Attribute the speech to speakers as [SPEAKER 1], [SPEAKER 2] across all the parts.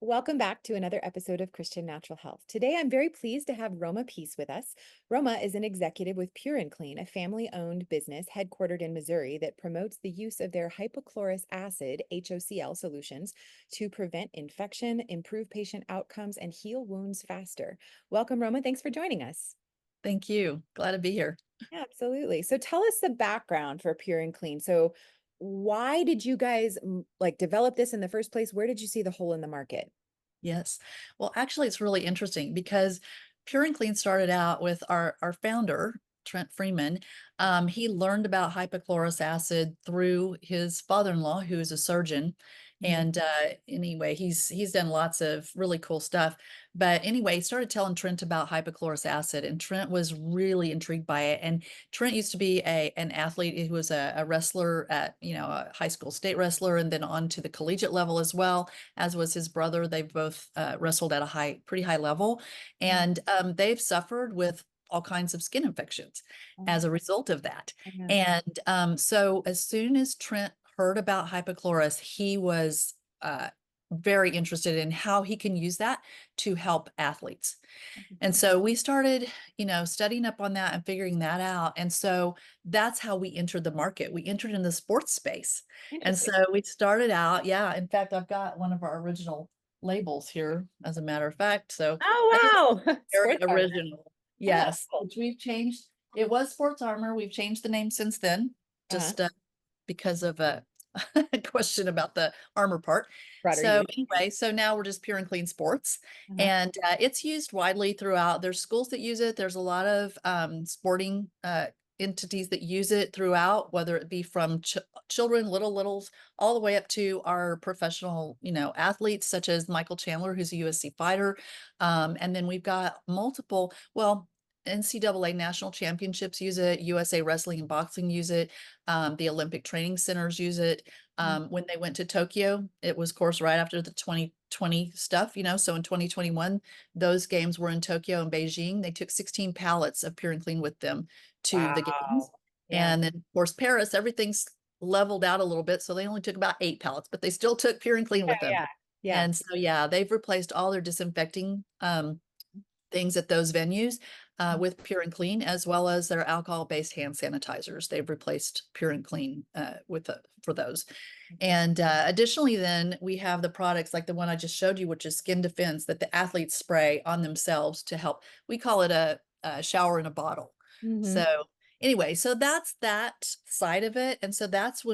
[SPEAKER 1] Welcome back to another episode of Christian Natural Health. Today, I'm very pleased to have Roma Peace with us. Roma is an executive with Pure and Clean, a family-owned business headquartered in Missouri that promotes the use of their hypochlorous acid, HOCl solutions to prevent infection, improve patient outcomes, and heal wounds faster. Welcome, Roma. Thanks for joining us.
[SPEAKER 2] Thank you. Glad to be here.
[SPEAKER 1] Yeah, absolutely. So tell us the background for Pure and Clean. So why did you guys develop this in the first place? Where did you see the hole in the market?
[SPEAKER 2] Yes. Well, actually, it's really interesting because Pure and Clean started out with our founder, Trent Freeman. He learned about hypochlorous acid through his father-in-law, who is a surgeon.
[SPEAKER 1] Mhm.
[SPEAKER 2] And anyway, he's done lots of really cool stuff. But anyway, he started telling Trent about hypochlorous acid, and Trent was really intrigued by it. And Trent used to be an athlete. He was a wrestler at, a high school state wrestler, and then on to the collegiate level as well, as was his brother. They've both wrestled at a pretty high level, and they've suffered with all kinds of skin infections
[SPEAKER 1] Oh,
[SPEAKER 2] as a result of that.
[SPEAKER 1] yeah.
[SPEAKER 2] And so as soon as Trent heard about hypochlorous, he was very interested in how he can use that to help athletes. And so we started, studying up on that and figuring that out. And so that's how we entered the market. We entered in the sports space. And
[SPEAKER 1] Interesting.
[SPEAKER 2] so we started out, yeah. In fact, I've got one of our original labels here, as a matter of fact. So that is
[SPEAKER 1] Oh, wow.
[SPEAKER 2] very
[SPEAKER 1] Sports armor.
[SPEAKER 2] original.
[SPEAKER 1] Oh,
[SPEAKER 2] Yes,
[SPEAKER 1] cool.
[SPEAKER 2] which we've changed. It was Sports Armor. We've changed the name since then,
[SPEAKER 1] Uh-huh.
[SPEAKER 2] just because of a question about the armor part.
[SPEAKER 1] Broader
[SPEAKER 2] So
[SPEAKER 1] use.
[SPEAKER 2] anyway, so now we're just Pure and Clean Sports,
[SPEAKER 1] Uh-huh.
[SPEAKER 2] and it's used widely throughout. There's schools that use it. There's a lot of sporting entities that use it throughout, whether it be from children, littles, all the way up to our professional, athletes such as Michael Chandler, who's a USC fighter. And then we've got multiple, well, NCAA national championships use it, USA wrestling and boxing use it, the Olympic training centers use it. When they went to Tokyo, it was, of course, right after the 2020 stuff, so in 2021, those games were in Tokyo and Beijing. They took 16 pallets of Pure and Clean with them to the games.
[SPEAKER 1] Wow. Yeah.
[SPEAKER 2] And then, of course, Paris, everything's leveled out a little bit. So they only took about 8 pallets, but they still took Pure and Clean
[SPEAKER 1] Oh,
[SPEAKER 2] with them.
[SPEAKER 1] yeah. Yeah.
[SPEAKER 2] And so, yeah, they've replaced all their disinfecting things at those venues with Pure and Clean, as well as their alcohol-based hand sanitizers. They've replaced Pure and Clean for those. And additionally, then we have the products like the one I just showed you, which is Skin Defense, that the athletes spray on themselves to help. We call it a shower in a bottle.
[SPEAKER 1] Mm-hmm.
[SPEAKER 2] So anyway, so that's that side of it. And so that's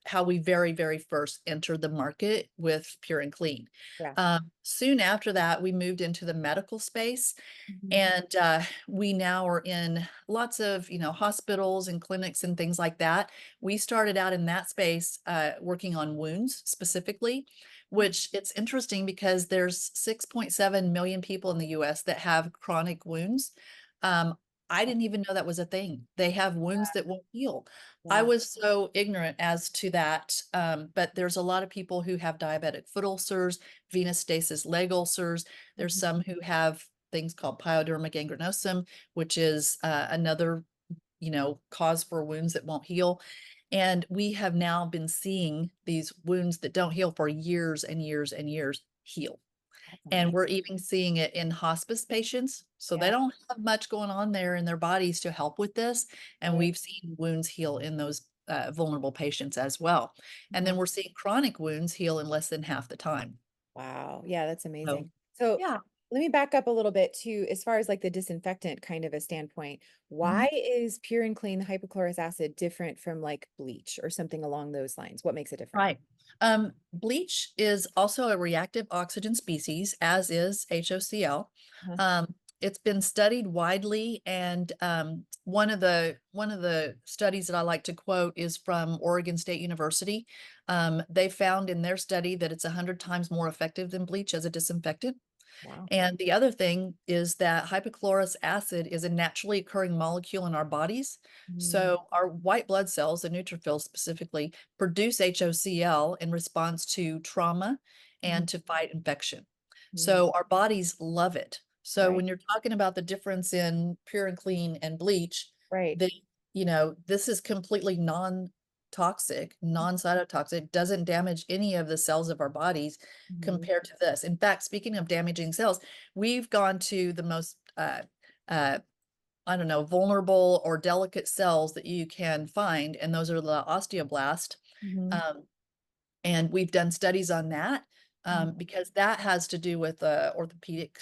[SPEAKER 2] how we very, very first entered the market with Pure and Clean.
[SPEAKER 1] Yeah.
[SPEAKER 2] Soon after that, we moved into the medical space,
[SPEAKER 1] Mhm.
[SPEAKER 2] and we now are in lots of, hospitals and clinics and things like that. We started out in that space working on wounds specifically, which it's interesting because there's 6.7 million people in the US that have chronic wounds. Um, I didn't even know that was a thing. They have wounds that won't heal. I
[SPEAKER 1] Yeah.
[SPEAKER 2] was so ignorant as to that. But there's a lot of people who have diabetic foot ulcers, venous stasis leg ulcers. There's
[SPEAKER 1] Mhm.
[SPEAKER 2] some who have things called pyoderma gangrenosum, which is another, cause for wounds that won't heal. And we have now been seeing these wounds that don't heal for years and years and years heal.
[SPEAKER 1] That's
[SPEAKER 2] And
[SPEAKER 1] amazing.
[SPEAKER 2] we're even seeing it in hospice patients. So they
[SPEAKER 1] Yeah.
[SPEAKER 2] don't have much going on there in their bodies to help with this. And
[SPEAKER 1] Right.
[SPEAKER 2] we've seen wounds heal in those vulnerable patients as well. And
[SPEAKER 1] Uh-huh.
[SPEAKER 2] then we're seeing chronic wounds heal in less than half the time.
[SPEAKER 1] Wow. Yeah, that's
[SPEAKER 2] So,
[SPEAKER 1] amazing. So
[SPEAKER 2] yeah.
[SPEAKER 1] let me back up a little bit to as far as like the disinfectant kind of a standpoint. Why
[SPEAKER 2] Mhm.
[SPEAKER 1] is Pure and Clean hypochlorous acid different from like bleach or something along those lines? What makes it different?
[SPEAKER 2] Right. Bleach is also a reactive oxygen species, as is HOCl.
[SPEAKER 1] Uh-huh.
[SPEAKER 2] It's been studied widely, and one of the studies that I like to quote is from Oregon State University. They found in their study that it's 100 times more effective than bleach as a disinfectant.
[SPEAKER 1] Wow.
[SPEAKER 2] And the other thing is that hypochlorous acid is a naturally occurring molecule in our bodies.
[SPEAKER 1] Mm,
[SPEAKER 2] So our white blood cells, the neutrophils specifically, produce HOCl in response to trauma
[SPEAKER 1] mhm,
[SPEAKER 2] and to fight infection.
[SPEAKER 1] mm.
[SPEAKER 2] So our bodies love it. So
[SPEAKER 1] Right.
[SPEAKER 2] when you're talking about the difference in Pure and Clean and bleach,
[SPEAKER 1] Right.
[SPEAKER 2] the, this is completely toxic, non-cytotoxic, doesn't damage any of the cells of our bodies
[SPEAKER 1] Mhm.
[SPEAKER 2] compared to this. In fact, speaking of damaging cells, we've gone to the most uh, I don't know, vulnerable or delicate cells that you can find, and those are the osteoblast.
[SPEAKER 1] Mhm.
[SPEAKER 2] Um, and we've done studies on that,
[SPEAKER 1] Mhm.
[SPEAKER 2] because that has to do with orthopedic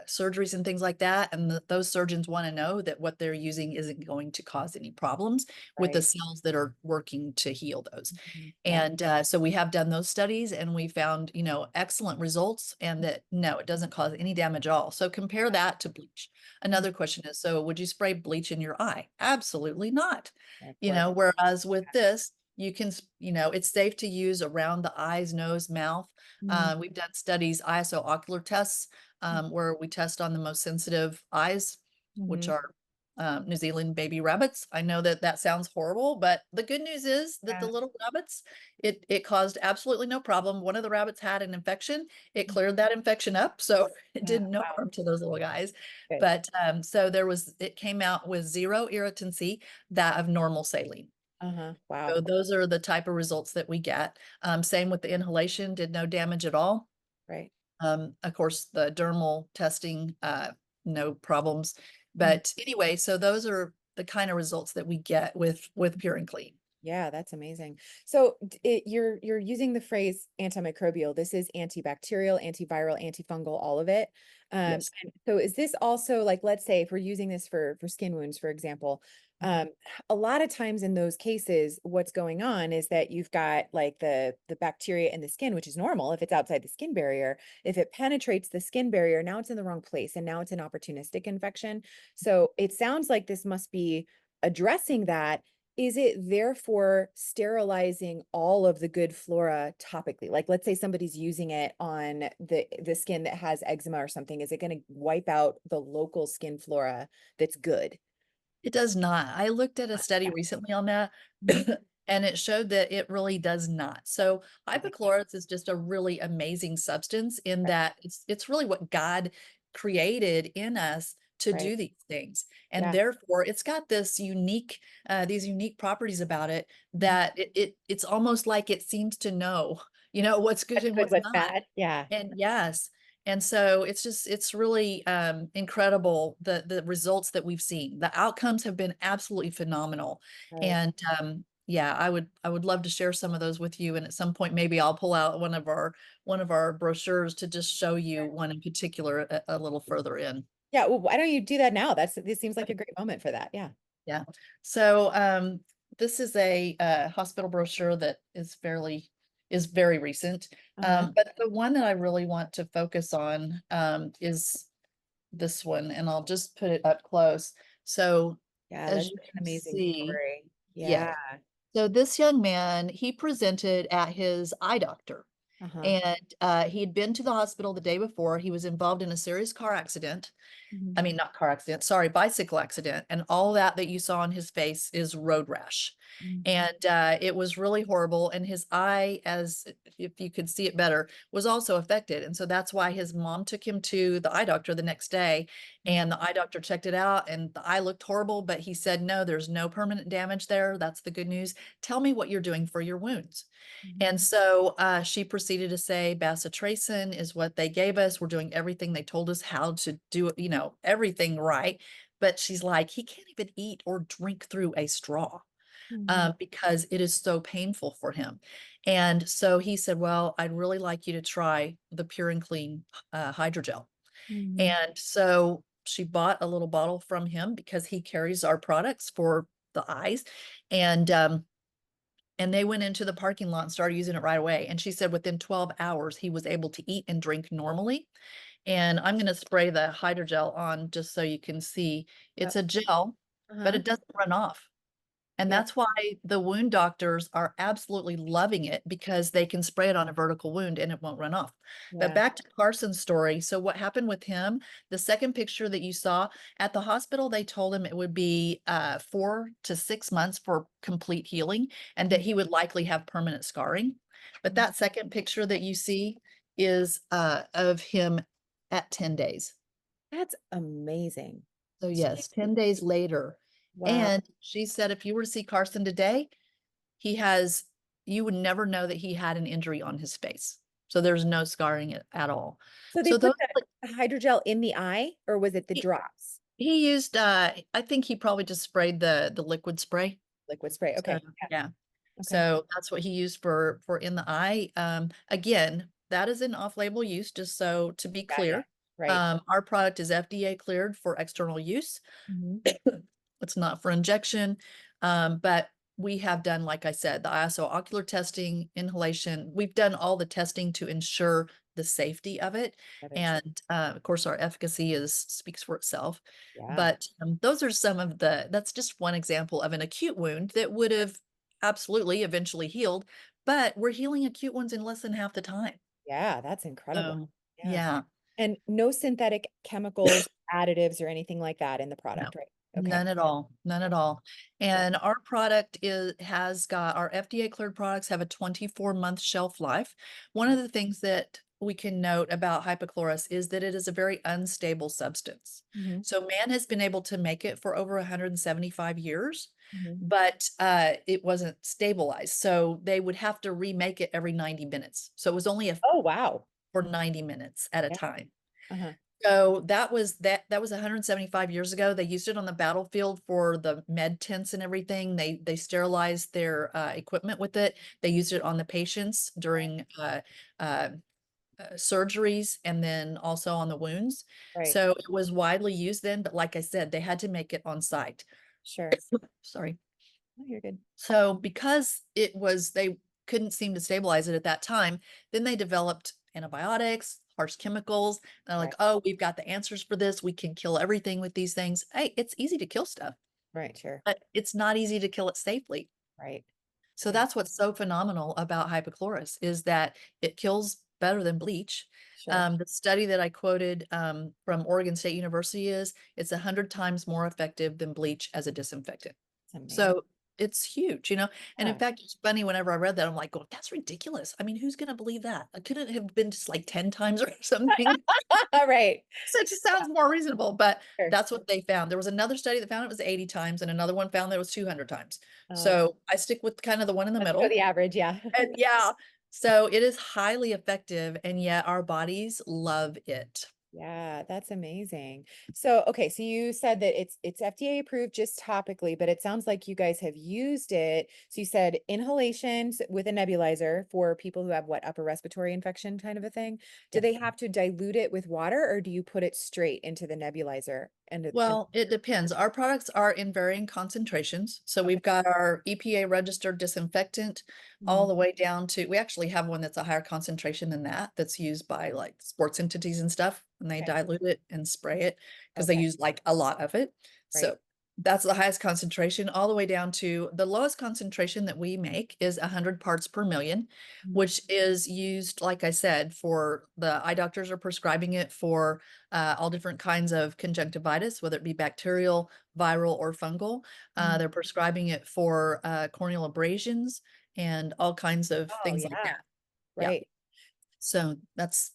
[SPEAKER 2] surgeries and things like that. And those surgeons want to know that what they're using isn't going to cause any problems with the
[SPEAKER 1] Right.
[SPEAKER 2] cells that are working to heal those.
[SPEAKER 1] Mhm. Yeah.
[SPEAKER 2] And so we have done those studies and we found, excellent results, and that no, it doesn't cause any damage at all. So compare that to bleach.
[SPEAKER 1] Mhm.
[SPEAKER 2] Another question is, so would you spray bleach in your eye? Absolutely not.
[SPEAKER 1] Of course.
[SPEAKER 2] Whereas with this, you can, it's safe to use around the eyes, nose, mouth.
[SPEAKER 1] Mhm.
[SPEAKER 2] We've done studies, ISO ocular tests, where we test on the most sensitive eyes, which
[SPEAKER 1] Mhm.
[SPEAKER 2] are New Zealand baby rabbits. I know that that sounds horrible, but the good news is that the
[SPEAKER 1] Yeah.
[SPEAKER 2] little rabbits, it caused absolutely no problem. One of the rabbits had an infection. It
[SPEAKER 1] Mhm.
[SPEAKER 2] cleared that infection up, so it
[SPEAKER 1] Yeah.
[SPEAKER 2] did no
[SPEAKER 1] Wow.
[SPEAKER 2] harm to those little guys.
[SPEAKER 1] Good.
[SPEAKER 2] But so it came out with zero irritancy, that of normal saline.
[SPEAKER 1] Uh-huh.
[SPEAKER 2] So
[SPEAKER 1] Wow.
[SPEAKER 2] those are the type of results that we get. Same with the inhalation, did no damage at all.
[SPEAKER 1] Right.
[SPEAKER 2] Of course, the dermal testing, no problems.
[SPEAKER 1] Mhm.
[SPEAKER 2] But anyway, so those are the kind of results that we get with Pure and Clean.
[SPEAKER 1] Yeah, that's amazing. So you're using the phrase antimicrobial. This is antibacterial, antiviral, antifungal, all of it.
[SPEAKER 2] Yes.
[SPEAKER 1] And so is this also like, let's say if we're using this for skin wounds, for example, um, a lot of times in those cases, what's going on is that you've got like the bacteria in the skin, which is normal if it's outside the skin barrier. If it penetrates the skin barrier, now it's in the wrong place and now it's an opportunistic infection. So it sounds like this must be addressing that. Is it therefore sterilizing all of the good flora topically? Like, let's say somebody's using it on the skin that has eczema or something. Is it going to wipe out the local skin flora that's good?
[SPEAKER 2] It does not. I looked at a study recently on that,
[SPEAKER 1] Mhm.
[SPEAKER 2] and it showed that it really does not. So
[SPEAKER 1] Okay.
[SPEAKER 2] hypochlorous is just a really amazing substance in
[SPEAKER 1] Right.
[SPEAKER 2] that it's really what God created in us to
[SPEAKER 1] Right.
[SPEAKER 2] do these things. And
[SPEAKER 1] Yeah.
[SPEAKER 2] therefore it's got these unique properties about it
[SPEAKER 1] Mhm.
[SPEAKER 2] that it's almost like it seems to know, what's good
[SPEAKER 1] What's
[SPEAKER 2] and
[SPEAKER 1] good,
[SPEAKER 2] what's
[SPEAKER 1] what's
[SPEAKER 2] not.
[SPEAKER 1] bad? Yeah.
[SPEAKER 2] And yes, and so it's really incredible the results that we've seen. The outcomes have been absolutely phenomenal.
[SPEAKER 1] Right.
[SPEAKER 2] And yeah, I would love to share some of those with you. And at some point, maybe I'll pull out one of our brochures to just show you one in particular a little further in.
[SPEAKER 1] Yeah. Well, why don't you do that now? This seems like a great moment for that. Yeah.
[SPEAKER 2] Yeah. So this is a hospital brochure that is very recent.
[SPEAKER 1] Uh-huh.
[SPEAKER 2] But the one that I really want to focus on is this one, and I'll just put it up close. So
[SPEAKER 1] Yeah,
[SPEAKER 2] as
[SPEAKER 1] that's
[SPEAKER 2] you
[SPEAKER 1] an
[SPEAKER 2] can
[SPEAKER 1] amazing
[SPEAKER 2] see,
[SPEAKER 1] story. Yeah.
[SPEAKER 2] yes. So this young man, he presented at his eye doctor,
[SPEAKER 1] Uh-huh.
[SPEAKER 2] and he had been to the hospital the day before. He was involved in a serious car accident.
[SPEAKER 1] Mhm.
[SPEAKER 2] I mean, not car accident, sorry, bicycle accident. And all that you saw on his face is road rash.
[SPEAKER 1] Mhm.
[SPEAKER 2] And it was really horrible. And his eye, as if you could see it better, was also affected. And so that's why his mom took him to the eye doctor the next day.
[SPEAKER 1] Mhm.
[SPEAKER 2] And the eye doctor checked it out, and the eye looked horrible, but he said, no, there's no permanent damage there. That's the good news. Tell me what you're doing for your wounds.
[SPEAKER 1] Mhm.
[SPEAKER 2] And so she proceeded to say, bacitracin is what they gave us. We're doing everything they told us how to do, everything right. But she's like, he can't even eat or drink through a straw
[SPEAKER 1] Mhm.
[SPEAKER 2] because it is so painful for him. And so he said, well, I'd really like you to try the Pure and Clean hydrogel.
[SPEAKER 1] Mhm.
[SPEAKER 2] And so she bought a little bottle from him because he carries our products for the eyes. And they went into the parking lot and started using it right away. And she said within 12 hours, he was able to eat and drink normally. And I'm going to spray the hydrogel on just so you can see.
[SPEAKER 1] Uh,
[SPEAKER 2] It's a gel, but
[SPEAKER 1] uh-huh.
[SPEAKER 2] it doesn't run off. And
[SPEAKER 1] Yeah.
[SPEAKER 2] that's why the wound doctors are absolutely loving it, because they can spray it on a vertical wound and it won't run off. But
[SPEAKER 1] Yeah.
[SPEAKER 2] back to Carson's story. So what happened with him, the second picture that you saw at the hospital, they told him it would be 4 to 6 months for complete healing and that
[SPEAKER 1] Mhm.
[SPEAKER 2] he would likely have permanent scarring. But
[SPEAKER 1] Mhm.
[SPEAKER 2] that second picture that you see is of him at 10 days.
[SPEAKER 1] That's amazing.
[SPEAKER 2] So
[SPEAKER 1] She
[SPEAKER 2] yes, 10 days later.
[SPEAKER 1] Wow.
[SPEAKER 2] And she said, if you were to see Carson today, he has, you would never know that he had an injury on his face. So there's no scarring at all.
[SPEAKER 1] So they
[SPEAKER 2] So
[SPEAKER 1] put
[SPEAKER 2] those,
[SPEAKER 1] the hydrogel in the eye, or was it the
[SPEAKER 2] he,
[SPEAKER 1] drops?
[SPEAKER 2] he used, I think he probably just sprayed the liquid spray.
[SPEAKER 1] Liquid spray.
[SPEAKER 2] So
[SPEAKER 1] Okay. Yeah.
[SPEAKER 2] yeah.
[SPEAKER 1] Okay.
[SPEAKER 2] So that's what he used for in the eye. Again, that is an off-label use, just so to be
[SPEAKER 1] Yeah. Yeah.
[SPEAKER 2] clear.
[SPEAKER 1] Right.
[SPEAKER 2] Our product is FDA cleared for external use.
[SPEAKER 1] Mhm.
[SPEAKER 2] It's not for injection, but we have done, like I said, the ISO ocular testing, inhalation. We've done all the testing to ensure the safety of it.
[SPEAKER 1] That it's
[SPEAKER 2] And of course, our efficacy is speaks for itself.
[SPEAKER 1] yeah.
[SPEAKER 2] But those are some of that's just one example of an acute wound that would have absolutely eventually healed, but we're healing acute ones in less than half the time.
[SPEAKER 1] Yeah, that's incredible.
[SPEAKER 2] So
[SPEAKER 1] Yeah.
[SPEAKER 2] yeah.
[SPEAKER 1] And no synthetic chemicals, additives, or anything like that in the
[SPEAKER 2] No,
[SPEAKER 1] product, right? Okay.
[SPEAKER 2] none at all. None at all.
[SPEAKER 1] Good.
[SPEAKER 2] And our product has got our FDA cleared products have a 24-month shelf life. One of the things that we can note about hypochlorous is that it is a very unstable substance.
[SPEAKER 1] Mm-hmm.
[SPEAKER 2] So man has been able to make it for over 175 years,
[SPEAKER 1] Mm-hmm.
[SPEAKER 2] but it wasn't stabilized. So they would have to remake it every 90 minutes. So it was only
[SPEAKER 1] Oh, wow.
[SPEAKER 2] for 90 minutes at a
[SPEAKER 1] Yeah.
[SPEAKER 2] time.
[SPEAKER 1] Uh-huh.
[SPEAKER 2] So that was 175 years ago. They used it on the battlefield for the med tents and everything. They sterilized their equipment with it. They used it on the patients during uh, surgeries and then also on the wounds.
[SPEAKER 1] Right.
[SPEAKER 2] So it was widely used then, but like I said, they had to make it on site.
[SPEAKER 1] Sure.
[SPEAKER 2] Sorry.
[SPEAKER 1] Oh, you're good.
[SPEAKER 2] So because they couldn't seem to stabilize it at that time, then they developed antibiotics, harsh chemicals. They're
[SPEAKER 1] Right.
[SPEAKER 2] like, oh, we've got the answers for this. We can kill everything with these things. Hey, it's easy to kill stuff,
[SPEAKER 1] Right. Sure.
[SPEAKER 2] but it's not easy to kill it safely.
[SPEAKER 1] Right.
[SPEAKER 2] So
[SPEAKER 1] Yeah.
[SPEAKER 2] that's what's so phenomenal about hypochlorous is that it kills better than bleach.
[SPEAKER 1] Sure.
[SPEAKER 2] The study that I quoted from Oregon State University is it's 100 times more effective than bleach as a disinfectant.
[SPEAKER 1] It's amazing.
[SPEAKER 2] So it's huge. And in
[SPEAKER 1] Yeah.
[SPEAKER 2] fact, it's funny whenever I read that, I'm like, oh, that's ridiculous. I mean, who's going to believe that? I couldn't have been just like 10 times or something.
[SPEAKER 1] All right.
[SPEAKER 2] So it just sounds more reasonable, but
[SPEAKER 1] Sure.
[SPEAKER 2] that's what they found. There was another study that found it was 80 times, and another one found that it was 200 times.
[SPEAKER 1] Oh,
[SPEAKER 2] So I stick with kind of the one in the
[SPEAKER 1] let's go
[SPEAKER 2] middle.
[SPEAKER 1] the average. Yeah.
[SPEAKER 2] And yeah, so it is highly effective, and yet our bodies love it.
[SPEAKER 1] Yeah, that's amazing. So, okay, so you said that it's FDA approved just topically, but it sounds like you guys have used it. So you said inhalations with a nebulizer for people who have what, upper respiratory infection kind of a thing. Do
[SPEAKER 2] Yes.
[SPEAKER 1] they have to dilute it with water or do you put it straight into the nebulizer? And
[SPEAKER 2] Well, it depends. Our products are in varying concentrations. So
[SPEAKER 1] okay.
[SPEAKER 2] we've got our EPA registered disinfectant all
[SPEAKER 1] Mhm.
[SPEAKER 2] the way down to, we actually have one that's a higher concentration than that's used by like sports entities and stuff. And they
[SPEAKER 1] Okay.
[SPEAKER 2] dilute it and spray it because they
[SPEAKER 1] Okay.
[SPEAKER 2] use like a lot of it.
[SPEAKER 1] Right.
[SPEAKER 2] So that's the highest concentration, all the way down to the lowest concentration that we make is 100 parts per million,
[SPEAKER 1] Mhm.
[SPEAKER 2] which is used, like I said, for the eye doctors are prescribing it for all different kinds of conjunctivitis, whether it be bacterial, viral, or fungal.
[SPEAKER 1] Mhm.
[SPEAKER 2] They're prescribing it for corneal abrasions and all kinds of
[SPEAKER 1] Oh,
[SPEAKER 2] things like
[SPEAKER 1] yeah.
[SPEAKER 2] that. Yeah.
[SPEAKER 1] Right.
[SPEAKER 2] So that's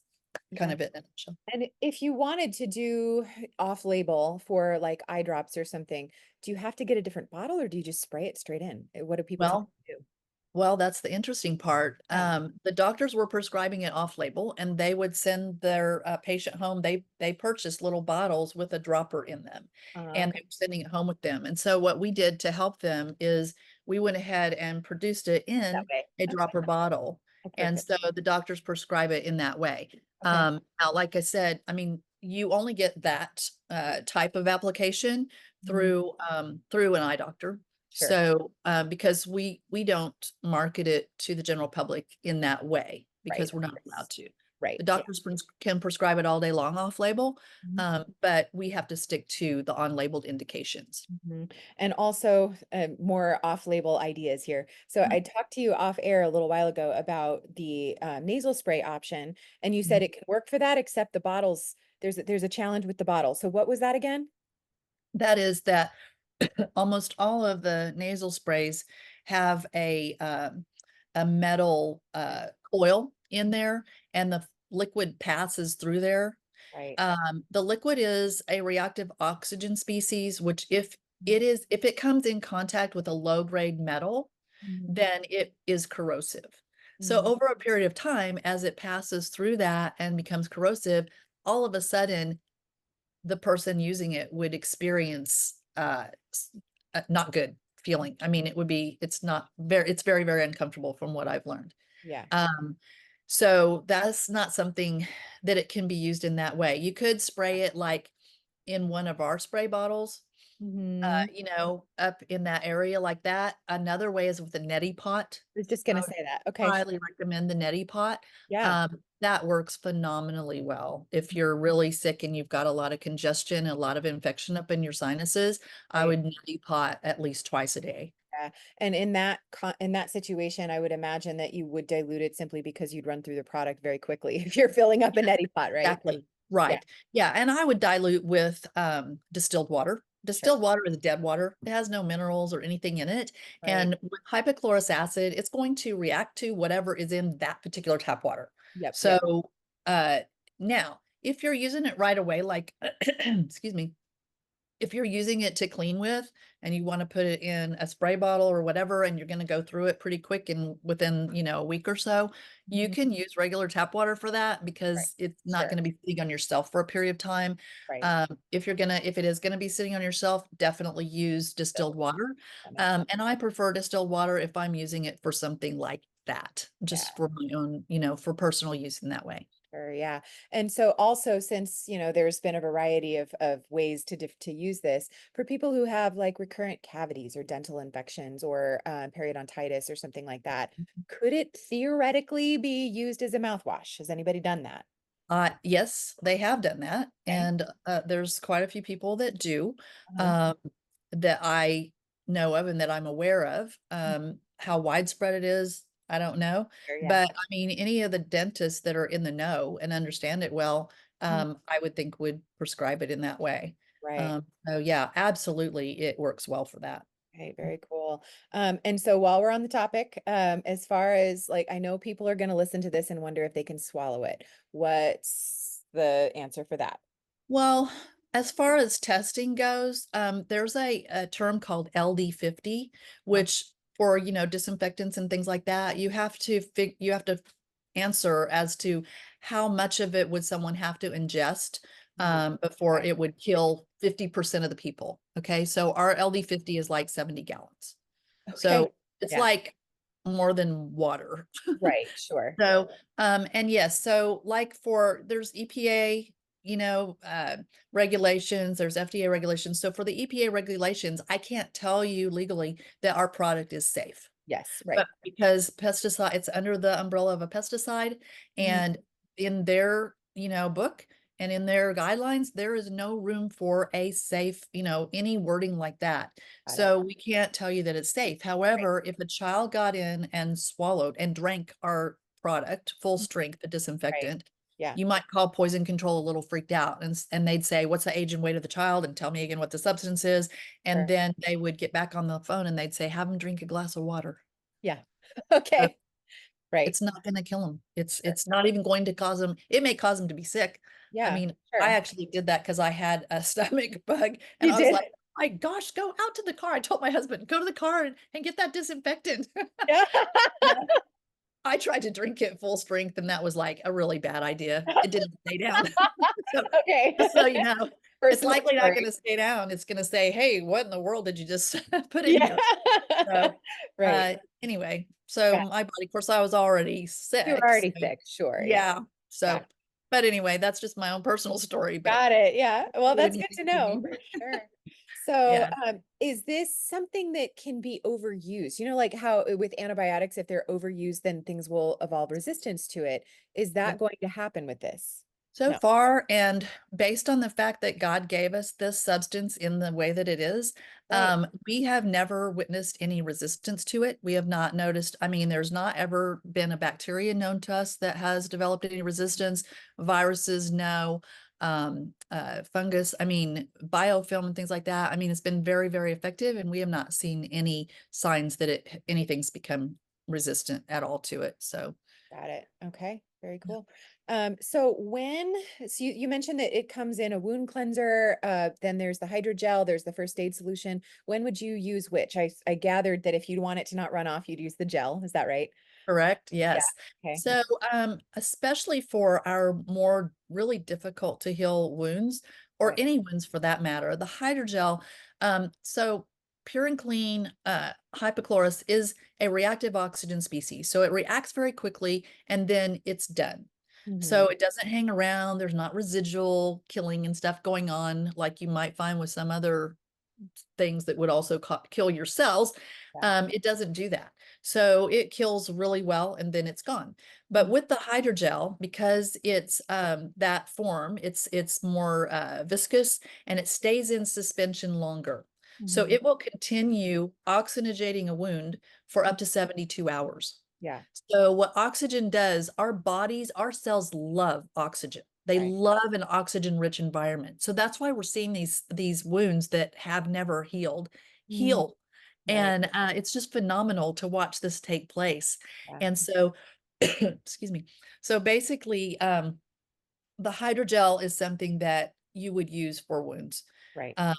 [SPEAKER 2] kind
[SPEAKER 1] Yeah.
[SPEAKER 2] of it in a nutshell.
[SPEAKER 1] And if you wanted to do off-label for like eye drops or something, do you have to get a different bottle or do you just spray it straight in? What do people tend
[SPEAKER 2] Well,
[SPEAKER 1] to do?
[SPEAKER 2] Well, that's the interesting part.
[SPEAKER 1] Yeah.
[SPEAKER 2] The doctors were prescribing it off label and they would send their patient home. They purchased little bottles with a dropper in them and
[SPEAKER 1] Okay.
[SPEAKER 2] they were sending it home with them. And so what we did to help them is we went ahead and produced it
[SPEAKER 1] That
[SPEAKER 2] in
[SPEAKER 1] way.
[SPEAKER 2] a
[SPEAKER 1] Okay.
[SPEAKER 2] dropper bottle.
[SPEAKER 1] Oh,
[SPEAKER 2] And
[SPEAKER 1] perfect.
[SPEAKER 2] so the doctors prescribe it in that way.
[SPEAKER 1] Okay.
[SPEAKER 2] Now, like I said, I mean, you only get that type of application
[SPEAKER 1] Mhm.
[SPEAKER 2] through an eye doctor.
[SPEAKER 1] Sure.
[SPEAKER 2] So, because we don't market it to the general public in that way
[SPEAKER 1] Right.
[SPEAKER 2] because we're
[SPEAKER 1] Of
[SPEAKER 2] not allowed
[SPEAKER 1] course.
[SPEAKER 2] to.
[SPEAKER 1] Right.
[SPEAKER 2] The
[SPEAKER 1] Yeah.
[SPEAKER 2] doctors can prescribe it all day long off label,
[SPEAKER 1] Mhm.
[SPEAKER 2] but we have to stick to the on labeled indications.
[SPEAKER 1] Mhm. And also more off-label ideas here. So I talked to you off air a little while ago about the nasal spray option, and you said
[SPEAKER 2] Mhm.
[SPEAKER 1] it can work for that, except the bottles, there's a challenge with the bottle. So what was that again?
[SPEAKER 2] That is that almost all of the nasal sprays have a metal coil in there, and the liquid passes through there.
[SPEAKER 1] Right.
[SPEAKER 2] The liquid is a reactive oxygen species, which
[SPEAKER 1] Mhm.
[SPEAKER 2] if it comes in contact with a low grade metal,
[SPEAKER 1] Mhm.
[SPEAKER 2] then it is corrosive. So
[SPEAKER 1] Mhm.
[SPEAKER 2] over a period of time, as it passes through that and becomes corrosive, all of a sudden the person using it would experience not good feeling. I mean, it's not very, it's very, very uncomfortable from what I've learned.
[SPEAKER 1] Yeah.
[SPEAKER 2] Um, so that's not something that it can be used in that way. You could spray it like in one of our spray bottles,
[SPEAKER 1] Mhm.
[SPEAKER 2] up in that area like that. Another way is with a neti pot.
[SPEAKER 1] I was just
[SPEAKER 2] I
[SPEAKER 1] gonna
[SPEAKER 2] would
[SPEAKER 1] say that. Okay.
[SPEAKER 2] highly recommend the neti pot.
[SPEAKER 1] Yeah.
[SPEAKER 2] That works phenomenally well. If you're really sick and you've got a lot of congestion, a lot of infection up in your sinuses, I
[SPEAKER 1] Right.
[SPEAKER 2] would neti pot at least twice a day.
[SPEAKER 1] Yeah. And in that situation, I would imagine that you would dilute it simply because you'd run through the product very quickly if you're filling up a neti pot, right?
[SPEAKER 2] Exactly.
[SPEAKER 1] Yeah.
[SPEAKER 2] Right. Yeah. And I would dilute with distilled water.
[SPEAKER 1] Sure.
[SPEAKER 2] Distilled water is dead water. It has no minerals or anything in it.
[SPEAKER 1] Right.
[SPEAKER 2] And with hypochlorous acid, it's going to react to whatever is in that particular tap water.
[SPEAKER 1] Yep. Yep.
[SPEAKER 2] So uh, now, if you're using it right away, like, excuse me, if you're using it to clean with and you want to put it in a spray bottle or whatever, and you're going to go through it pretty quick and within, a week or so, you
[SPEAKER 1] Mhm.
[SPEAKER 2] can use regular tap water for that
[SPEAKER 1] Right.
[SPEAKER 2] because it's not
[SPEAKER 1] Sure.
[SPEAKER 2] going to be sitting on yourself for a period of time.
[SPEAKER 1] Right.
[SPEAKER 2] If it is going to be sitting on yourself, definitely use
[SPEAKER 1] Still,
[SPEAKER 2] distilled water.
[SPEAKER 1] that makes sense.
[SPEAKER 2] And I prefer distilled water if I'm using it for something like that,
[SPEAKER 1] Yeah.
[SPEAKER 2] just for my own, for personal use in that way.
[SPEAKER 1] Sure, yeah. And so also since, there's been a variety of ways to use this for people who have like recurrent cavities or dental infections or periodontitis or something like that, could it theoretically be used as a mouthwash? Has anybody done that?
[SPEAKER 2] Yes, they have done that,
[SPEAKER 1] Okay.
[SPEAKER 2] and there's quite a few people that do,
[SPEAKER 1] Uh-huh.
[SPEAKER 2] um, that I know of and that I'm aware of. How widespread it is, I don't know,
[SPEAKER 1] Sure, yeah.
[SPEAKER 2] but I mean, any of the dentists that are in the know and understand it well,
[SPEAKER 1] Mhm.
[SPEAKER 2] I would think would prescribe it in that way.
[SPEAKER 1] Right.
[SPEAKER 2] So yeah, absolutely, it works well for that.
[SPEAKER 1] Okay, very cool. And so while we're on the topic, as far as like, I know people are going to listen to this and wonder if they can swallow it. What's the answer for that?
[SPEAKER 2] Well, as far as testing goes, there's a term called LD50,
[SPEAKER 1] Uh,
[SPEAKER 2] which for, disinfectants and things like that, you have to answer as to how much of it would someone have to ingest
[SPEAKER 1] mhm.
[SPEAKER 2] before
[SPEAKER 1] Okay.
[SPEAKER 2] it would kill 50% of the people. Okay, so our LD50 is like 70 gallons.
[SPEAKER 1] Okay.
[SPEAKER 2] So it's
[SPEAKER 1] Yeah.
[SPEAKER 2] like more than water.
[SPEAKER 1] Right. Sure.
[SPEAKER 2] So, and yes, so like there's EPA, regulations, there's FDA regulations. So for the EPA regulations, I can't tell you legally that our product is safe,
[SPEAKER 1] Yes.
[SPEAKER 2] but
[SPEAKER 1] Right.
[SPEAKER 2] because pesticide, it's under the umbrella of a pesticide,
[SPEAKER 1] Mhm.
[SPEAKER 2] and in their, book and in their guidelines, there is no room for a safe, any wording like that.
[SPEAKER 1] Got it.
[SPEAKER 2] So we can't tell you that it's safe.
[SPEAKER 1] Right.
[SPEAKER 2] However, if a child got in and swallowed and drank our product, full
[SPEAKER 1] Mhm.
[SPEAKER 2] strength, the
[SPEAKER 1] Right.
[SPEAKER 2] disinfectant,
[SPEAKER 1] Yeah.
[SPEAKER 2] you might call poison control a little freaked out, and they'd say, "What's the age and weight of the child? And tell me again what the substance is." And
[SPEAKER 1] Sure.
[SPEAKER 2] then they would get back on the phone and they'd say, "Have them drink a glass of water."
[SPEAKER 1] Yeah.
[SPEAKER 2] So
[SPEAKER 1] Okay. Right.
[SPEAKER 2] it's not going to kill them. It's
[SPEAKER 1] Sure.
[SPEAKER 2] it's not even going to cause them. It may cause them to be sick. I
[SPEAKER 1] Yeah.
[SPEAKER 2] mean, I
[SPEAKER 1] Sure.
[SPEAKER 2] actually did that because I had a stomach bug, and
[SPEAKER 1] You
[SPEAKER 2] I was
[SPEAKER 1] did?
[SPEAKER 2] like, "My gosh, go out to the car." I told my husband, "Go to the car and get that disinfectant."
[SPEAKER 1] Yeah.
[SPEAKER 2] Yeah. I tried to drink it full strength, and that was like a really bad idea. It didn't stay down. So,
[SPEAKER 1] Okay.
[SPEAKER 2] just so you know, it's
[SPEAKER 1] Personal
[SPEAKER 2] likely not
[SPEAKER 1] story.
[SPEAKER 2] going to stay down. It's going to say, "Hey, what in the world did you just put in
[SPEAKER 1] Yeah.
[SPEAKER 2] here?" So,
[SPEAKER 1] Right.
[SPEAKER 2] anyway, so
[SPEAKER 1] Yeah.
[SPEAKER 2] my body, of course, I was already
[SPEAKER 1] You were
[SPEAKER 2] sick. So,
[SPEAKER 1] already sick. Sure. Yeah.
[SPEAKER 2] yeah.
[SPEAKER 1] Got
[SPEAKER 2] So, but anyway, that's just my own personal story, but
[SPEAKER 1] Got it. Yeah. Well, that's good to
[SPEAKER 2] anything to
[SPEAKER 1] know
[SPEAKER 2] me.
[SPEAKER 1] for sure. So,
[SPEAKER 2] Yeah.
[SPEAKER 1] is this something that can be overused? Like how with antibiotics, if they're overused, then things will evolve resistance to it. Is that going to happen with this?
[SPEAKER 2] So
[SPEAKER 1] No.
[SPEAKER 2] far, and based on the fact that God gave us this substance in the way that it is,
[SPEAKER 1] Right.
[SPEAKER 2] we have never witnessed any resistance to it. We have not noticed, I mean, there's not ever been a bacteria known to us that has developed any resistance. Viruses, no. Fungus, I mean, biofilm and things like that. I mean, it's been very, very effective, and we have not seen any signs that anything's become resistant at all to it. So,
[SPEAKER 1] Got it. Okay. Very cool. So you mentioned that it comes in a wound cleanser, then there's the hydrogel, there's the first aid solution. When would you use which? I gathered that if you'd want it to not run off, you'd use the gel. Is that right?
[SPEAKER 2] Correct.
[SPEAKER 1] Yeah.
[SPEAKER 2] Yes.
[SPEAKER 1] Okay.
[SPEAKER 2] So, especially for our more really difficult to heal wounds, or
[SPEAKER 1] Right.
[SPEAKER 2] any wounds for that matter, the hydrogel, so pure and clean, hypochlorous is a reactive oxygen species. So it reacts very quickly and then it's done.
[SPEAKER 1] Hmm.
[SPEAKER 2] So it doesn't hang around. There's not residual killing and stuff going on like you might find with some other things that would also kill your cells.
[SPEAKER 1] Yeah.
[SPEAKER 2] It doesn't do that. So it kills really well and then it's gone. But with the hydrogel, because it's that form, it's more viscous and it stays in suspension longer. So
[SPEAKER 1] Mm-hmm.
[SPEAKER 2] it will continue oxygenating a wound for up to 72 hours.
[SPEAKER 1] Yeah.
[SPEAKER 2] So what oxygen does, our bodies, our cells love oxygen. They
[SPEAKER 1] Right.
[SPEAKER 2] love an oxygen-rich environment. So that's why we're seeing these wounds that have never healed
[SPEAKER 1] Mhm.
[SPEAKER 2] heal.
[SPEAKER 1] Right.
[SPEAKER 2] And it's just phenomenal to watch this take place.
[SPEAKER 1] Yeah.
[SPEAKER 2] And so, excuse me. So basically, the hydrogel is something that you would use for wounds.
[SPEAKER 1] Right.
[SPEAKER 2] Um,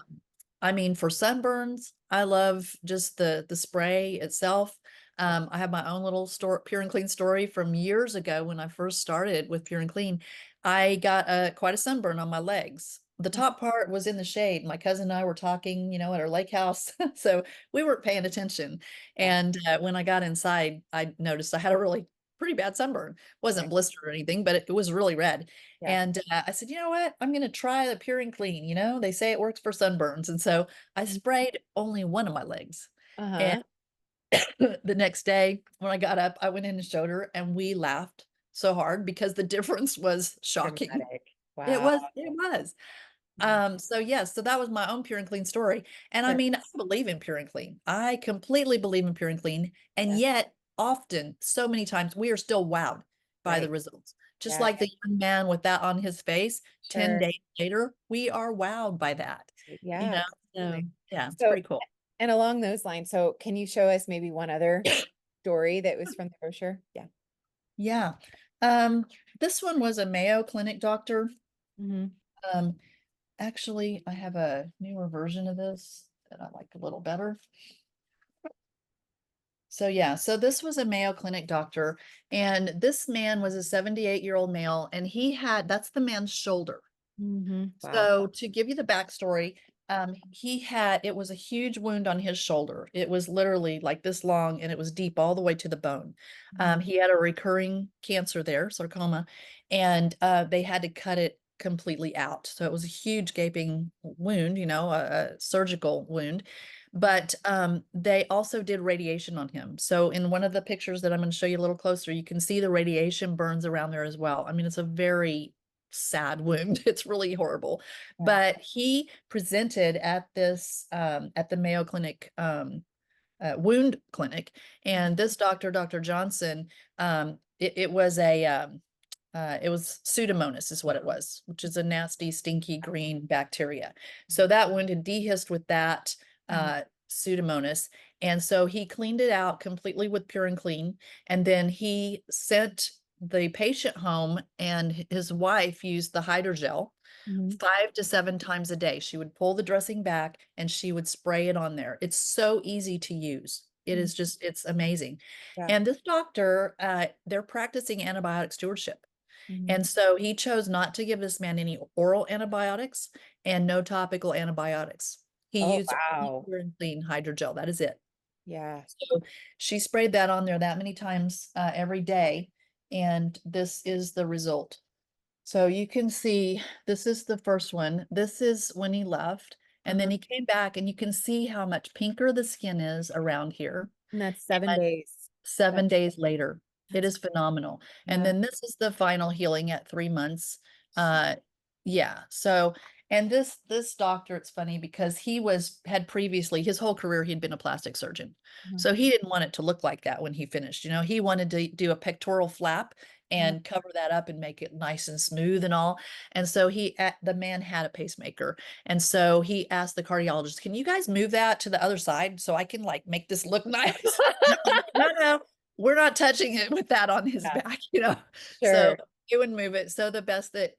[SPEAKER 2] I mean, for sunburns, I love just the spray itself. I have my own little store, Pure and Clean story from years ago when I first started with Pure and Clean. I got quite a sunburn on my legs. The top part was in the shade. My cousin and I were talking, at our lake house, so we weren't paying attention.
[SPEAKER 1] Yeah.
[SPEAKER 2] And when I got inside, I noticed I had a really pretty bad sunburn.
[SPEAKER 1] Right.
[SPEAKER 2] Wasn't blistered or anything, but it was really red.
[SPEAKER 1] Yeah.
[SPEAKER 2] And I said, you know what? I'm going to try the Pure and Clean. They say it works for sunburns. And so I
[SPEAKER 1] Mhm.
[SPEAKER 2] sprayed only one of my legs. And
[SPEAKER 1] Uh-huh.
[SPEAKER 2] the next day when I got up, I went in and showed her and we laughed so hard because the difference was shocking.
[SPEAKER 1] Dramatic.
[SPEAKER 2] It
[SPEAKER 1] Wow.
[SPEAKER 2] was, it was.
[SPEAKER 1] Yeah.
[SPEAKER 2] So yes, so that was my own Pure and Clean story. And I
[SPEAKER 1] Sure.
[SPEAKER 2] mean, I believe in Pure and Clean. I completely believe in Pure and Clean. And
[SPEAKER 1] Yeah.
[SPEAKER 2] yet, often, so many times, we are still wowed by the
[SPEAKER 1] Right.
[SPEAKER 2] results. Just
[SPEAKER 1] Yeah.
[SPEAKER 2] like the young man with that on his face, 10
[SPEAKER 1] Sure.
[SPEAKER 2] days later, we are wowed by that. You
[SPEAKER 1] Yeah,
[SPEAKER 2] know, so
[SPEAKER 1] absolutely.
[SPEAKER 2] yeah, it's
[SPEAKER 1] So,
[SPEAKER 2] pretty cool.
[SPEAKER 1] and along those lines, so can you show us maybe one other story that was from the brochure? Yeah.
[SPEAKER 2] Yeah. Um, this one was a Mayo Clinic doctor.
[SPEAKER 1] Hmm.
[SPEAKER 2] Um, Actually, I have a newer version of this that I like a little better. So yeah, so this was a Mayo Clinic doctor, and this man was a 78-year-old male, and that's the man's shoulder.
[SPEAKER 1] Hmm. Wow.
[SPEAKER 2] So to give you the backstory, it was a huge wound on his shoulder. It was literally like this long and it was deep all the way to the bone.
[SPEAKER 1] Mhm.
[SPEAKER 2] He had a recurring cancer there, sarcoma, and they had to cut it completely out. So it was a huge gaping wound, a surgical wound. But they also did radiation on him. So in one of the pictures that I'm going to show you a little closer, you can see the radiation burns around there as well. I mean, it's a very sad wound. It's really horrible.
[SPEAKER 1] Yeah.
[SPEAKER 2] But he presented at at the Mayo Clinic wound clinic, and this doctor, Dr. Johnson, it was Pseudomonas is what it was, which is a nasty, stinky green bacteria. So that wound had dehisced with that
[SPEAKER 1] Mhm.
[SPEAKER 2] Pseudomonas. And so he cleaned it out completely with Pure and Clean. And then he sent the patient home, and his wife used the hydrogel
[SPEAKER 1] Mhm.
[SPEAKER 2] 5 to 7 times a day. She would pull the dressing back and she would spray it on there. It's so easy to use.
[SPEAKER 1] Mhm.
[SPEAKER 2] It's amazing.
[SPEAKER 1] Yeah.
[SPEAKER 2] And this doctor, they're practicing antibiotic stewardship.
[SPEAKER 1] Mhm.
[SPEAKER 2] And so he chose not to give this man any oral antibiotics and no topical antibiotics. He
[SPEAKER 1] Oh,
[SPEAKER 2] used only
[SPEAKER 1] wow.
[SPEAKER 2] Pure and Clean hydrogel. That is it.
[SPEAKER 1] Yeah.
[SPEAKER 2] So she sprayed that on there that many times every day. And this is the result. So you can see this is the first one. This is when he left. And
[SPEAKER 1] Uh-huh.
[SPEAKER 2] then he came back, and you can see how much pinker the skin is around here.
[SPEAKER 1] And that's 7 days. That,
[SPEAKER 2] 7 days later. It
[SPEAKER 1] that's,
[SPEAKER 2] is phenomenal. And
[SPEAKER 1] yeah.
[SPEAKER 2] then this is the final healing at 3 months. Uh, yeah. So, and this doctor, it's funny because had previously his whole career he'd been a plastic surgeon.
[SPEAKER 1] Uh-huh.
[SPEAKER 2] So he didn't want it to look like that when he finished. He wanted to do a pectoral flap
[SPEAKER 1] Uh-huh.
[SPEAKER 2] and cover that up and make it nice and smooth and all. And so the man had a pacemaker. And so he asked the cardiologist, "Can you guys move that to the other side so I can like make this look nice?" No, no, we're not touching it with that on his
[SPEAKER 1] Yeah.
[SPEAKER 2] back. So
[SPEAKER 1] Sure.
[SPEAKER 2] it would move it. So the best that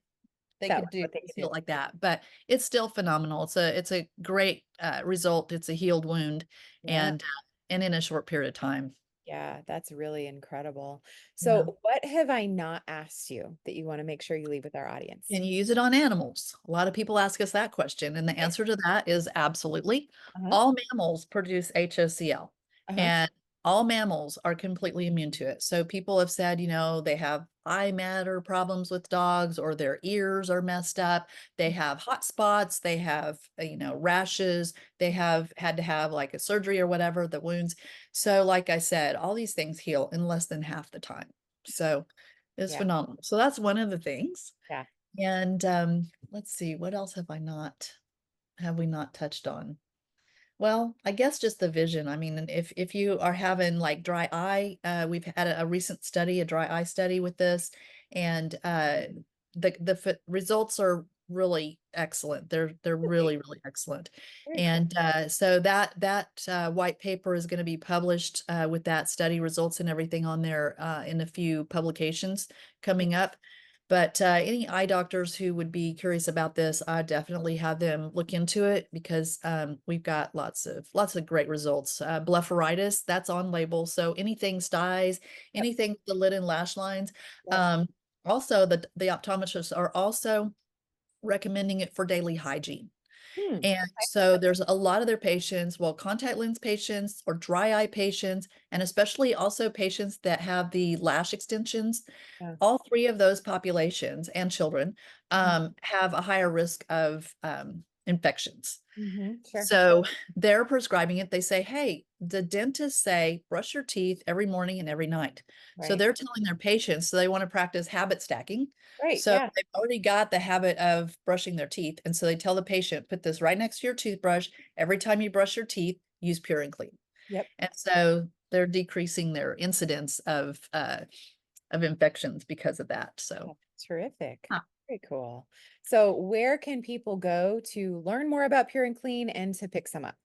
[SPEAKER 2] they
[SPEAKER 1] That
[SPEAKER 2] could
[SPEAKER 1] was
[SPEAKER 2] do
[SPEAKER 1] what they
[SPEAKER 2] is
[SPEAKER 1] could
[SPEAKER 2] heal
[SPEAKER 1] do.
[SPEAKER 2] it like that, but it's still phenomenal. It's a great result. It's a healed wound,
[SPEAKER 1] Yeah.
[SPEAKER 2] and in a short period of time.
[SPEAKER 1] Yeah, that's really incredible.
[SPEAKER 2] Yeah.
[SPEAKER 1] So, what have I not asked you that you want to make sure you leave with our audience?
[SPEAKER 2] Can you use it on animals? A lot of people ask us that question, and the
[SPEAKER 1] Okay.
[SPEAKER 2] answer to that is absolutely.
[SPEAKER 1] Uh-huh.
[SPEAKER 2] All mammals produce HOCl,
[SPEAKER 1] Uh-huh.
[SPEAKER 2] and all mammals are completely immune to it. So people have said, they have eye matter problems with dogs, or their ears are messed up. They have hot spots. They have, rashes. They have had to have like a surgery or whatever, the wounds. So, like I said, all these things heal in less than half the time. So it's
[SPEAKER 1] Yeah.
[SPEAKER 2] phenomenal. So that's one of the things.
[SPEAKER 1] Yeah.
[SPEAKER 2] And let's see, what else have we not touched on? Well, I guess just the vision. I mean, if you are having like dry eye, we've had a recent study, a dry eye study with this, and the results are really excellent. They're
[SPEAKER 1] Really?
[SPEAKER 2] really excellent.
[SPEAKER 1] Very cool.
[SPEAKER 2] And so that white paper is going to be published with that study results and everything on there in a few publications coming up. But any eye doctors who would be curious about this, I definitely have them look into it, because we've got lots of great results. Blepharitis, that's on label. So anything styes,
[SPEAKER 1] Yep.
[SPEAKER 2] anything with the lid and lash lines.
[SPEAKER 1] Yep.
[SPEAKER 2] Um, Also, the optometrists are also recommending it for daily hygiene.
[SPEAKER 1] Hmm.
[SPEAKER 2] And so there's a lot of their patients, well, contact lens patients or dry eye patients, and especially also patients that have the lash extensions.
[SPEAKER 1] Yeah.
[SPEAKER 2] All three of those populations and children have a higher risk of infections.
[SPEAKER 1] Mm-hmm. Sure.
[SPEAKER 2] So they're prescribing it. They say, hey, the dentists say brush your teeth every morning and every night. So
[SPEAKER 1] Right.
[SPEAKER 2] they're telling their patients, so they want to practice habit stacking.
[SPEAKER 1] Right.
[SPEAKER 2] So
[SPEAKER 1] Yeah.
[SPEAKER 2] they've already got the habit of brushing their teeth. And so they tell the patient, put this right next to your toothbrush. Every time you brush your teeth, use Pure and Clean.
[SPEAKER 1] Yep.
[SPEAKER 2] And so they're decreasing their incidence of infections because of that. So,
[SPEAKER 1] Oh, terrific.
[SPEAKER 2] huh.
[SPEAKER 1] Very cool. So, where can people go to learn more about Pure and Clean and to pick some up?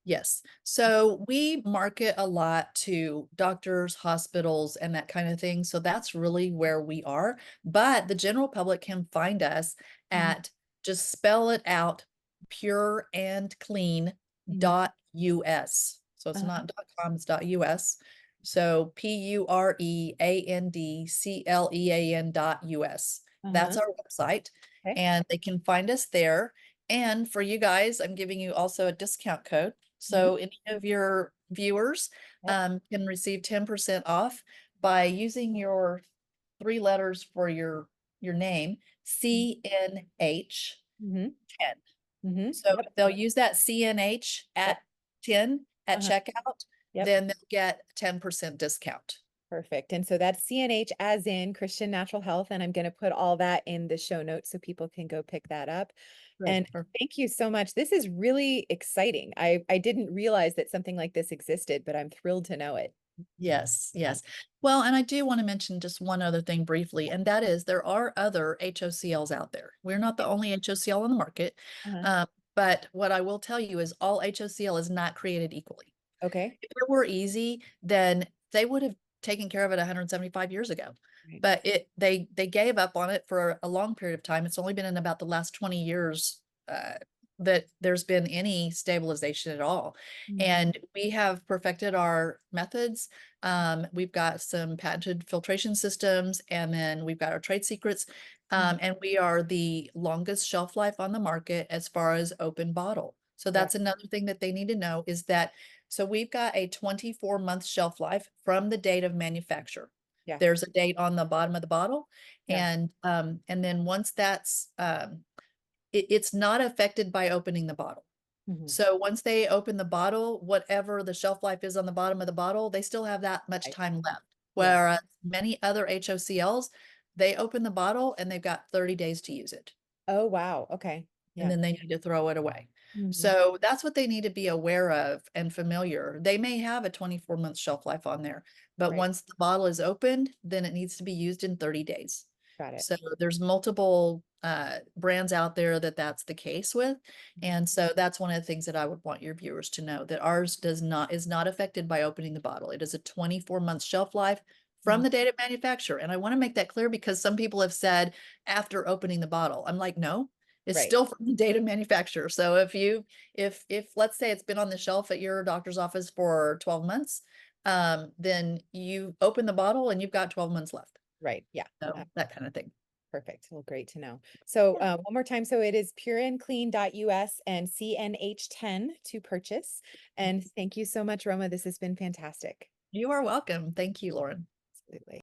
[SPEAKER 2] Yes. So we market a lot to doctors, hospitals, and that kind of thing. So that's really where we are. But the general public can find us
[SPEAKER 1] Mhm.
[SPEAKER 2] at, just spell it out, pure and clean
[SPEAKER 1] Mhm.
[SPEAKER 2] dot US. So it's
[SPEAKER 1] Uh-huh.
[SPEAKER 2] not .com, it's .us. So PUREANDCLEAN .us. That's
[SPEAKER 1] Uh-huh.
[SPEAKER 2] our website,
[SPEAKER 1] Okay.
[SPEAKER 2] and they can find us there. And for you guys, I'm giving you also a discount code.
[SPEAKER 1] Mhm.
[SPEAKER 2] So any of your viewers
[SPEAKER 1] Yep.
[SPEAKER 2] can receive 10% off by using your three letters for your name, CNH
[SPEAKER 1] Mhm.
[SPEAKER 2] 10.
[SPEAKER 1] Mhm.
[SPEAKER 2] So
[SPEAKER 1] Yep.
[SPEAKER 2] if they'll use that CNH
[SPEAKER 1] Yep.
[SPEAKER 2] at 10 at
[SPEAKER 1] Uh-huh.
[SPEAKER 2] checkout,
[SPEAKER 1] Yep.
[SPEAKER 2] then they'll get 10% discount.
[SPEAKER 1] Perfect. And so that's CNH as in Christian Natural Health. And I'm going to put all that in the show notes so people can go pick that up.
[SPEAKER 2] Great.
[SPEAKER 1] And thank you so much. This is really exciting. I didn't realize that something like this existed, but I'm thrilled to know it.
[SPEAKER 2] Yes,
[SPEAKER 1] Yeah.
[SPEAKER 2] yes. Well, and I do want to mention just one other thing briefly, and that is there are other HOCLs out there. We're not the only HOCl on the market,
[SPEAKER 1] Uh-huh.
[SPEAKER 2] uh, but what I will tell you is all HOCl is not created equally.
[SPEAKER 1] Okay.
[SPEAKER 2] If it were easy, then they would have taken care of it 175 years ago.
[SPEAKER 1] Right.
[SPEAKER 2] But they gave up on it for a long period of time. It's only been in about the last 20 years that there's been any stabilization at all.
[SPEAKER 1] Mhm.
[SPEAKER 2] And we have perfected our methods. We've got some patented filtration systems, and then we've got our trade secrets.
[SPEAKER 1] Mhm.
[SPEAKER 2] And we are the longest shelf life on the market as far as open bottle. So
[SPEAKER 1] Yeah.
[SPEAKER 2] that's another thing that they need to know, is that so we've got a 24-month shelf life from the date of manufacture.
[SPEAKER 1] Yeah.
[SPEAKER 2] There's a date on the bottom of the bottle,
[SPEAKER 1] Yeah.
[SPEAKER 2] and then once that's it's not affected by opening the bottle.
[SPEAKER 1] Mhm.
[SPEAKER 2] So once they open the bottle, whatever the shelf life is on the bottom of the bottle, they still have that much
[SPEAKER 1] Right.
[SPEAKER 2] time left.
[SPEAKER 1] Yeah.
[SPEAKER 2] Whereas many other HOCLs, they open the bottle and they've got 30 days to use it,
[SPEAKER 1] Oh, wow. Okay.
[SPEAKER 2] and
[SPEAKER 1] Yeah.
[SPEAKER 2] then they need to throw it away.
[SPEAKER 1] Mhm.
[SPEAKER 2] So that's what they need to be aware of and familiar. They may have a 24-month shelf life on there, but
[SPEAKER 1] Right.
[SPEAKER 2] once the bottle is opened, then it needs to be used in 30 days.
[SPEAKER 1] Got it.
[SPEAKER 2] So there's multiple brands out there that that's the case with.
[SPEAKER 1] Mhm.
[SPEAKER 2] And so that's one of the things that I would want your viewers to know, that ours is not affected by opening the bottle. It is a 24-month shelf life from the date of manufacture. And I want to make that clear because some people have said after opening the bottle. I'm like, no, it's
[SPEAKER 1] Right.
[SPEAKER 2] still from the date of manufacture. So if let's say it's been on the shelf at your doctor's office for 12 months, then you open the bottle and you've got 12 months left.
[SPEAKER 1] Right. Yeah.
[SPEAKER 2] So that kind of thing.
[SPEAKER 1] Perfect. Well, great to know. So
[SPEAKER 2] Yeah.
[SPEAKER 1] one more time. So it is pureandclean.us and CNH10 to purchase. And thank you so much, Roma. This has been fantastic.
[SPEAKER 2] You are welcome. Thank you, Lauren.
[SPEAKER 1] Absolutely.